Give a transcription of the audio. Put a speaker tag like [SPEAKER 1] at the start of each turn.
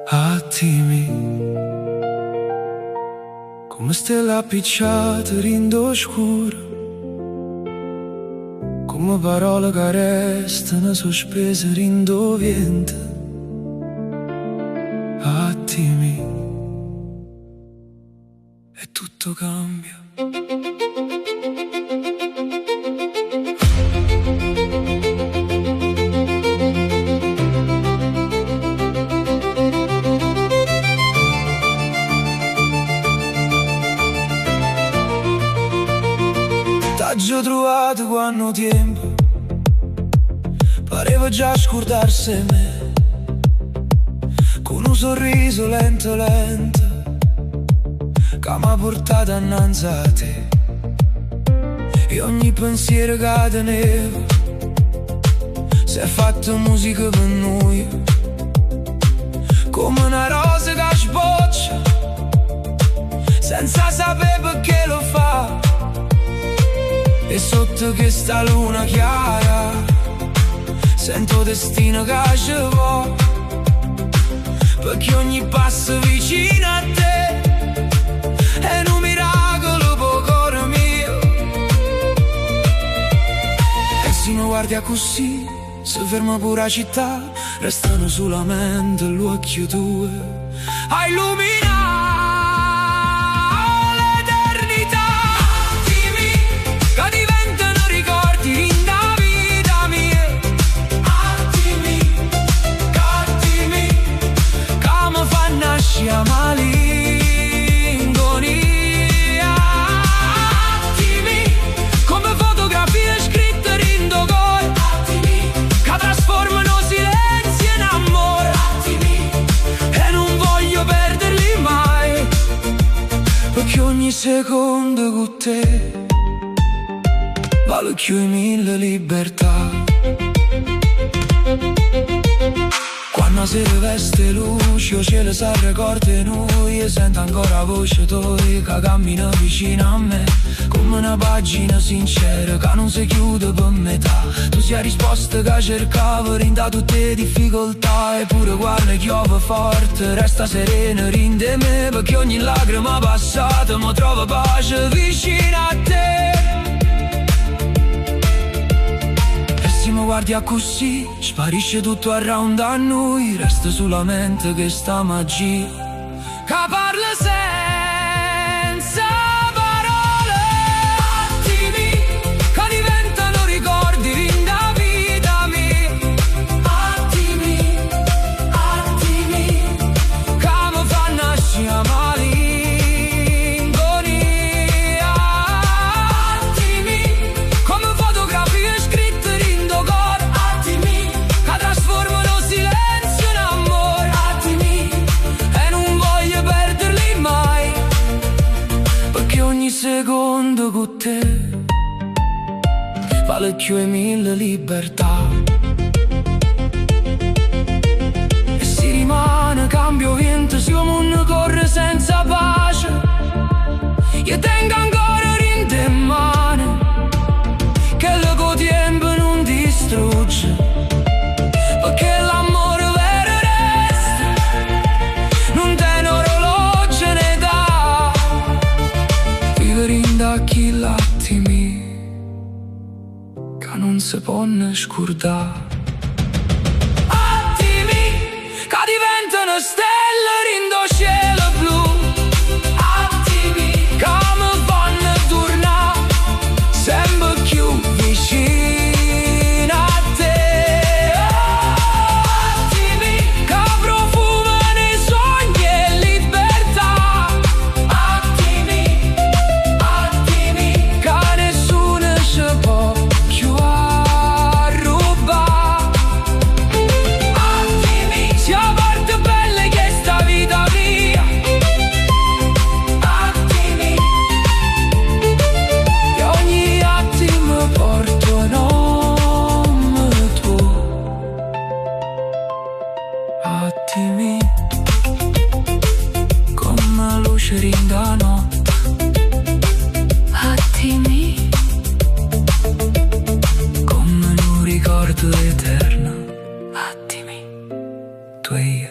[SPEAKER 1] Attimi, come stelle appicciate rindo scuro, come parole che restano sospese rindo vento. Attimi, e tutto cambia. T'ho trovato quando tempo pareva già scordarsi me, con un sorriso lento lento che m'ha portato innanzi a te, e ogni pensiero che tenevo si è fatto musica per noi, come una rosa che sboccia senza sapere perché lo fa. E sotto questa luna chiara sento destino che ci va, perché ogni passo vicino a te è un miracolo per cuore mio. E se mi guardi così, se ferma pure la città, restano solamente gli occhi tue a illuminare a malinconia. Attimi, come fotografie scritte in dogore, attimi, che trasformano silenzio in amore, attimi, e non voglio perderli mai, perché ogni secondo con te vale più di 1000 libertà. Quando si riveste luce, il cielo si ricorda di noi, e sento ancora la voce tua che cammina vicino a me, come una pagina sincera che non si chiude per metà. Tu sei la risposta che cercavo in da tutte le difficoltà, eppure guarda piove forte, resta serena, rinde me, perché ogni lacrima passata mi trova pace vicino a te. Se mi guardi così, sparisce tutto around a noi, resta solamente questa magia che parla senza parole. Attimi, che diventano ricordi rinda vita mia. Attimi, attimi, che mi fa nascere a malinconia. Attimi, come fotografie scritte secondo con te vale più di 1000 libertà. E si rimane cambio vento, se il mondo corre senza pace, io tengo ancora rinde in mano, che il tempo non distrugge, perché l'amore vero resta, non te ne orologio ne dà, vivere da chi l'attimi che non si può ne scordare. Attimi che diventano stelle rindo cielo blu, attimi che mi fanno tornare sempre più vicino a te. Attimi che profumano i sogni e libertà. Attimi, attimi che nessuno ci può più rubare. Attimi, sia parte bella che sta vita mia. Attimi, e ogni attimo porto un nome tuo. Attimi, come luce rinda notte, attimi, come un ricordo eterno, attimi, tu e io.